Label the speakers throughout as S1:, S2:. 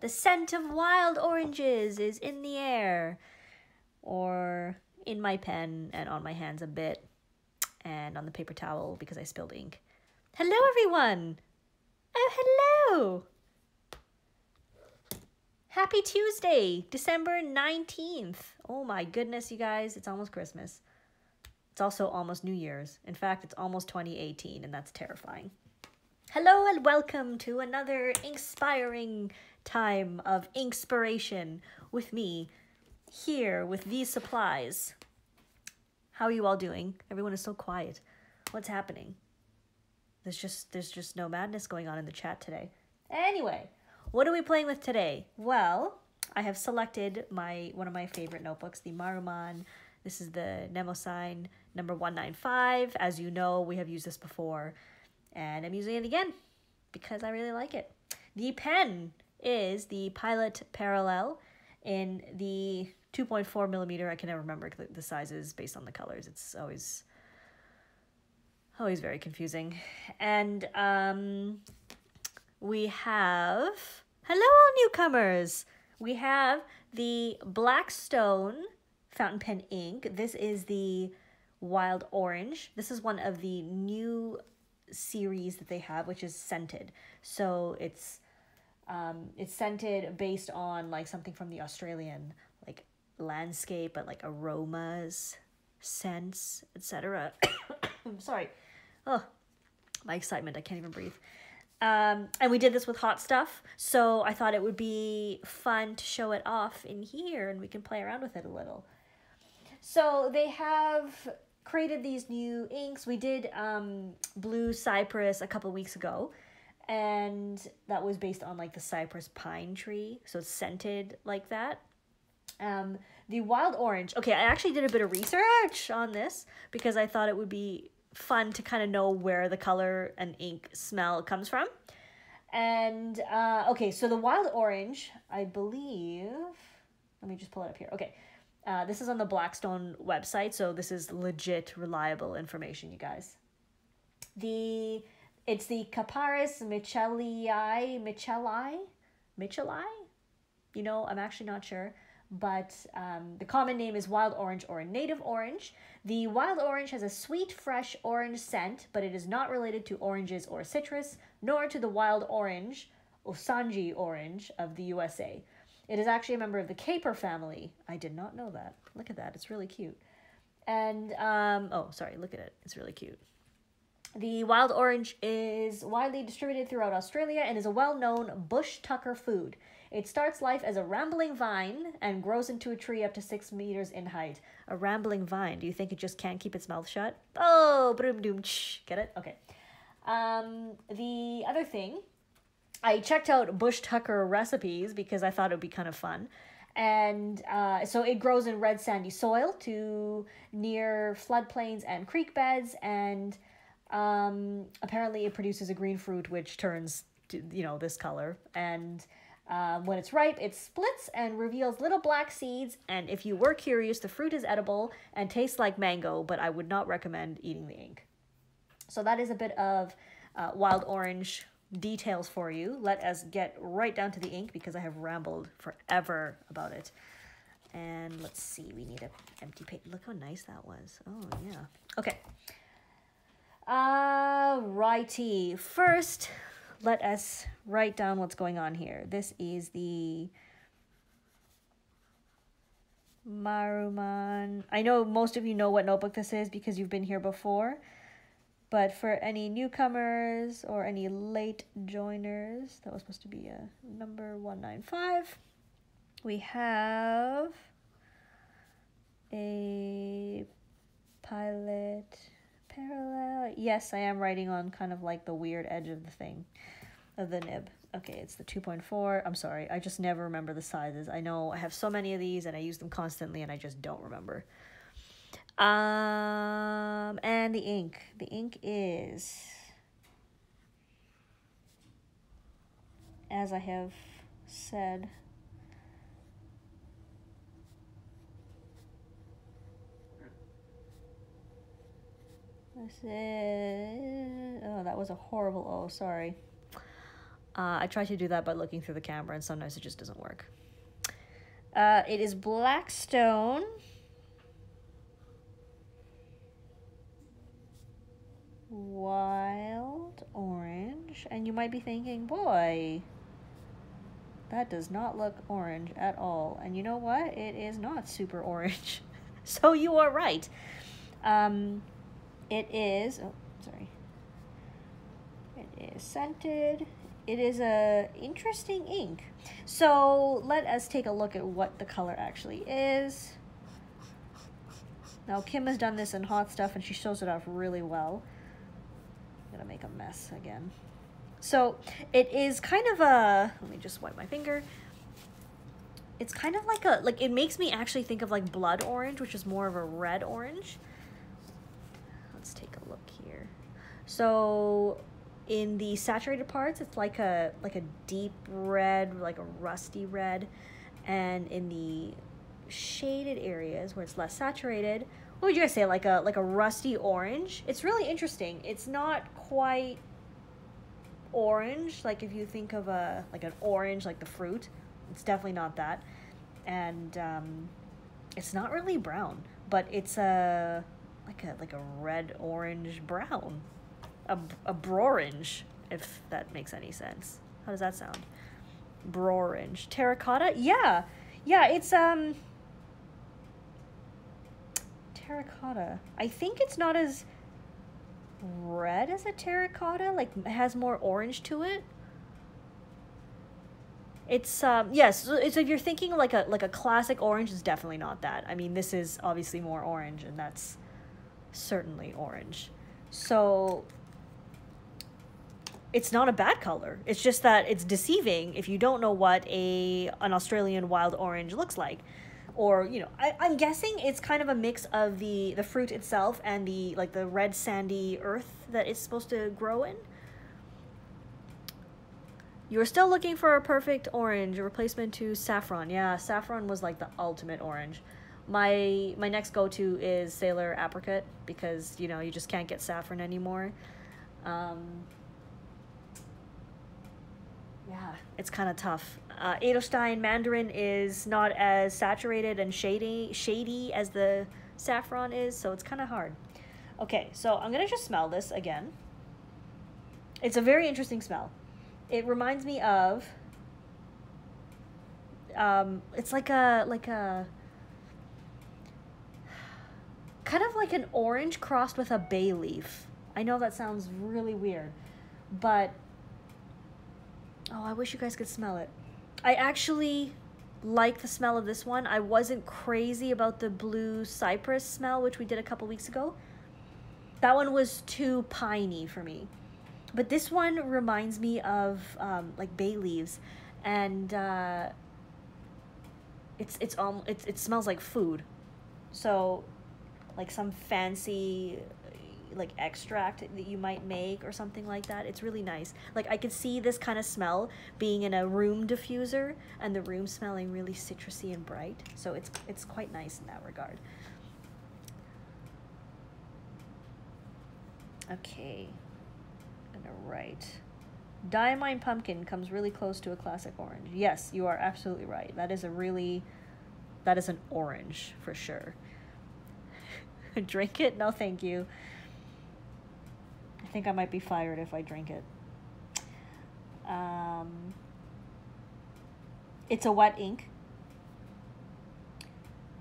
S1: The scent of wild oranges is in the air, or in my pen and on my hands a bit, and on the paper towel because I spilled ink. Hello, everyone! Oh, hello! Happy Tuesday, December 19th. Oh my goodness, you guys, it's almost Christmas. It's also almost New Year's. In fact, it's almost 2018, and that's terrifying. Hello and welcome to another inspiring time of Inkspiration with me here with these supplies. How are you all doing? Everyone is so quiet. What's happening? There's just no madness going on in the chat today. Anyway, what are we playing with today? Well, I have selected one of my favorite notebooks, the Maruman. This is the Mnemosyne number 195. As you know, we have used this before, and I'm using it again because I really like it. The pen is the Pilot Parallel in the 2.4 millimeter. I can never remember the sizes based on the colors. It's always very confusing. And we have, hello all newcomers. We have the Blackstone fountain pen ink. This is the Wild Orange. This is one of the new series that they have, which is scented. So it's scented based on like something from the Australian like landscape, but like aromas, scents, etc. I'm sorry. Oh, my excitement. I can't even breathe. And we did this with hot stuff, so I thought it would be fun to show it off in here, and we can play around with it a little. So they have created these new inks. We did Blue Cypress a couple weeks ago, and that was based on like the cypress pine tree, so it's scented like that. The Wild Orange. Okay, I actually did a bit of research on this because I thought it would be fun to kind of know where the color and ink smell comes from. And okay, so the Wild Orange, I believe, let me just pull it up here. Okay, this is on the Blackstone website, so this is legit reliable information, you guys. It's the Capparis Michelii? You know, I'm actually not sure. But the common name is Wild Orange or Native Orange. The Wild Orange has a sweet, fresh orange scent, but it is not related to oranges or citrus, nor to the Wild Orange, Osanji Orange, of the USA. It is actually a member of the caper family. I did not know that. Look at that. It's really cute. And, oh, sorry, look at it. It's really cute. The Wild Orange is widely distributed throughout Australia and is a well-known bush tucker food. It starts life as a rambling vine and grows into a tree up to 6 meters in height. A rambling vine. Do you think it just can't keep its mouth shut? Oh, boom, doom, shh. Get it? Okay. The other thing, I checked out bush tucker recipes because I thought it would be kind of fun. And so it grows in red sandy soil to near floodplains and creek beds, and apparently it produces a green fruit which turns to, you know, this color. And when it's ripe, it splits and reveals little black seeds, and if you were curious, the fruit is edible and tastes like mango, but I would not recommend eating the ink. So that is a bit of Wild Orange details for you. Let us get right down to the ink because I have rambled forever about it. And let's see, we need an empty page. Look how nice that was. Oh, yeah. Okay. Righty. First, let us write down what's going on here. This is the Maruman. I know most of you know what notebook this is because you've been here before. But for any newcomers or any late joiners, that was supposed to be a number 195. We have a Pilot Parallel. Yes, I am writing on kind of like the weird edge of the thing, of the nib. Okay, it's the 2.4. I'm sorry, I just never remember the sizes. I know I have so many of these and I use them constantly and I just don't remember. And the ink. The ink is, as I have said, this is, oh, that was a horrible O, sorry. I try to do that by looking through the camera, and sometimes it just doesn't work. It is Blackstone. Wild orange. And you might be thinking, boy, that does not look orange at all. And you know what? It is not super orange. So you are right. It is, oh, sorry. It is scented. It is a interesting ink. So let us take a look at what the color actually is. Now Kim has done this in hot stuff and she shows it off really well. I'm gonna make a mess again. So it is kind of a, let me just wipe my finger. It's kind of like a, like it makes me actually think of like blood orange, which is more of a red orange. Let's take a look here. So in the saturated parts, it's like a deep red, like a rusty red. And in the shaded areas where it's less saturated, what would you guys say, like a rusty orange? It's really interesting. It's not quite orange, like if you think of like an orange, like the fruit. It's definitely not that. And it's not really brown, but it's like a red orange brown. A brorange, if that makes any sense. How does that sound? Brorange. Terracotta? Yeah. Yeah, it's terracotta. I think it's not as red as a terracotta, like it has more orange to it. It's yes, so if you're thinking like a classic orange, it's definitely not that. I mean, this is obviously more orange, and that's certainly orange. So it's not a bad color. It's just that it's deceiving if you don't know what an Australian wild orange looks like. Or, you know, I'm guessing it's kind of a mix of the fruit itself and the red sandy earth that it's supposed to grow in. You're still looking for a perfect orange, a replacement to saffron. Yeah, saffron was like the ultimate orange. My next go-to is Sailor Apricot because, you know, you just can't get saffron anymore. Yeah, it's kind of tough. Edelstein Mandarin is not as saturated and shady as the saffron is, so it's kind of hard. Okay, so I'm gonna just smell this again. It's a very interesting smell. It reminds me of it's like a kind of like an orange crossed with a bay leaf. I know that sounds really weird, but oh, I wish you guys could smell it. I actually like the smell of this one. I wasn't crazy about the blue cypress smell, which we did a couple weeks ago. That one was too piney for me. But this one reminds me of like bay leaves, and it smells like food. So like some fancy like extract that you might make or something like that. It's really nice. Like I could see this kind of smell being in a room diffuser and the room smelling really citrusy and bright. So it's quite nice in that regard. Okay, I'm gonna write. Diamine Pumpkin comes really close to a classic orange. Yes, you are absolutely right. That is an orange for sure. Drink it? No, thank you. I think I might be fired if I drink it. It's a wet ink,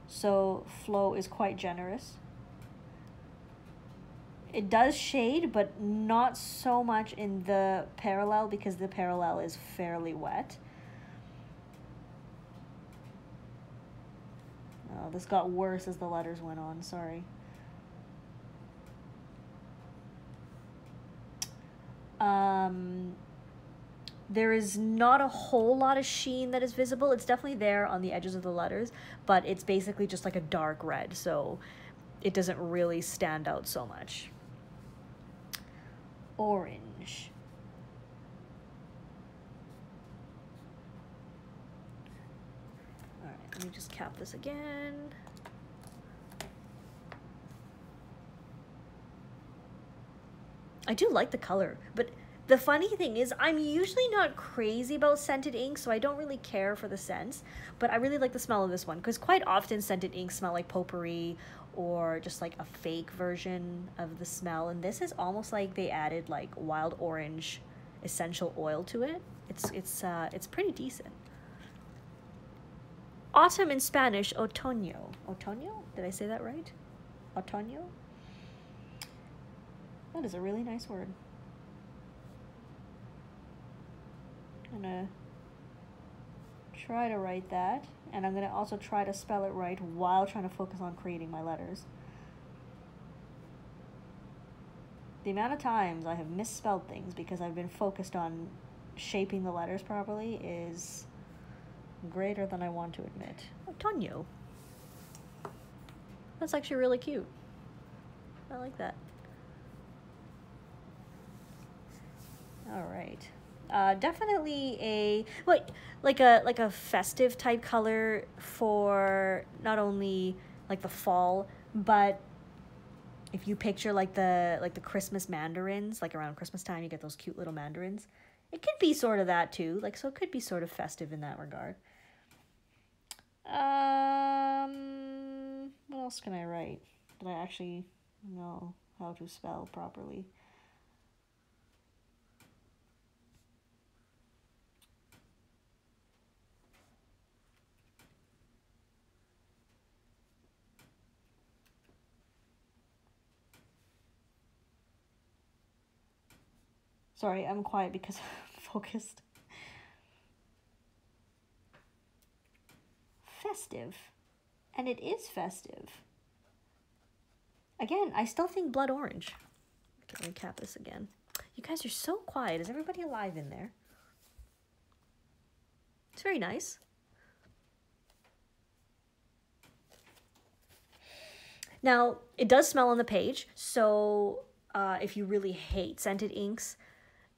S1: so flow is quite generous. It does shade, but not so much in the parallel because the parallel is fairly wet. Oh, this got worse as the letters went on, sorry. There is not a whole lot of sheen that is visible. It's definitely there on the edges of the letters, but it's basically just like a dark red, so it doesn't really stand out so much. Orange. All right, let me just cap this again. I do like the color, but The funny thing is, I'm usually not crazy about scented ink, so I don't really care for the scents, but I really like the smell of this one, because quite often scented inks smell like potpourri or just like a fake version of the smell, and this is almost like they added like wild orange essential oil to it. It's pretty decent. Autumn in Spanish, otoño. Otoño? Did I say that right? Otoño? That is a really nice word. I'm gonna try to write that, and I'm gonna also try to spell it right while trying to focus on creating my letters. The amount of times I have misspelled things because I've been focused on shaping the letters properly is greater than I want to admit. Otoño. That's actually really cute. I like that. All right. Definitely a like a festive type color for not only like the fall, but if you picture like the Christmas mandarins, like around Christmas time you get those cute little mandarins. It could be sort of that too, like, so it could be sort of festive in that regard. What else can I write that I actually know how to spell properly? Sorry, I'm quiet because I'm focused. Festive. And it is festive. Again, I still think blood orange. Okay, let me cap this again. You guys are so quiet. Is everybody alive in there? It's very nice. Now, it does smell on the page, so if you really hate scented inks,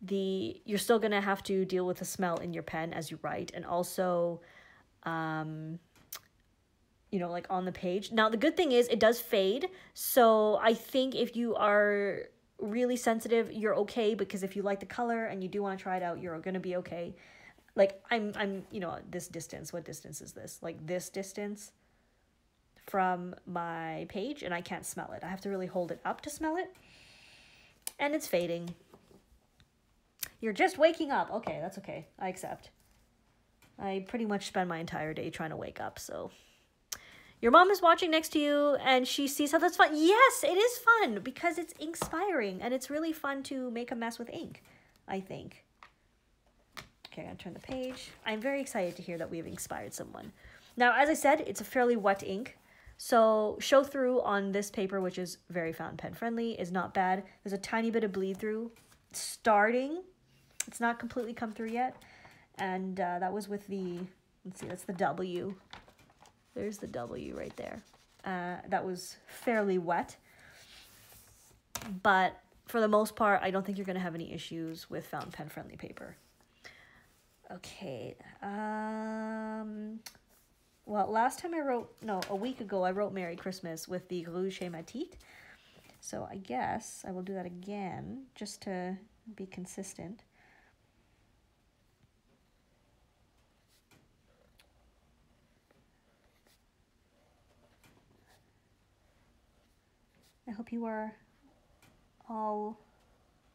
S1: you're still gonna have to deal with the smell in your pen as you write, and also you know, like on the page. Now, the good thing is it does fade, so I think if you are really sensitive, you're okay, because if you like the color and you do want to try it out, you're gonna be okay. Like, I'm you know, this distance, what distance is this? Like this distance from my page, and I can't smell it. I have to really hold it up to smell it, and it's fading. You're just waking up. Okay, that's okay. I accept. I pretty much spend my entire day trying to wake up, so... Your mom is watching next to you, and she sees how that's fun. Yes, it is fun, because it's Inkspiring, and it's really fun to make a mess with ink, I think. Okay, I'm gonna turn the page. I'm very excited to hear that we have inspired someone. Now, as I said, it's a fairly wet ink, so show through on this paper, which is very fountain pen friendly, is not bad. There's a tiny bit of bleed through starting. It's not completely come through yet, and that was with the, let's see, that's the W. There's the W right there. That was fairly wet, but for the most part, I don't think you're going to have any issues with fountain pen friendly paper. Okay. Well, last time I wrote, no, a week ago, I wrote Merry Christmas with the Rouge et Matite. So I guess I will do that again, just to be consistent. I hope you are all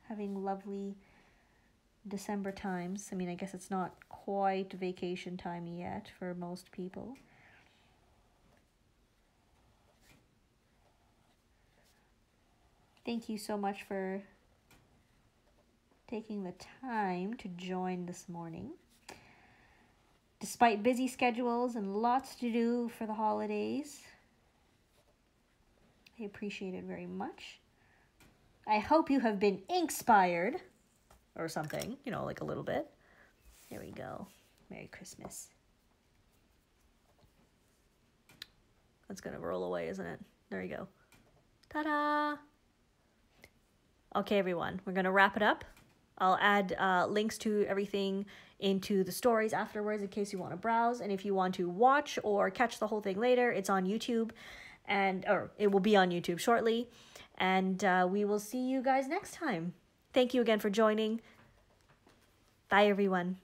S1: having lovely December times. I mean, I guess it's not quite vacation time yet for most people. Thank you so much for taking the time to join this morning. Despite busy schedules and lots to do for the holidays, I appreciate it very much. I hope you have been Inkspired or something, you know, like a little bit. There we go. Merry Christmas. That's gonna roll away, isn't it? There you go. Ta-da! Okay, everyone, we're gonna wrap it up. I'll add links to everything into the stories afterwards in case you want to browse. And if you want to watch or catch the whole thing later, it's on YouTube. Or it will be on YouTube shortly, and we will see you guys next time. Thank you again for joining. Bye, everyone.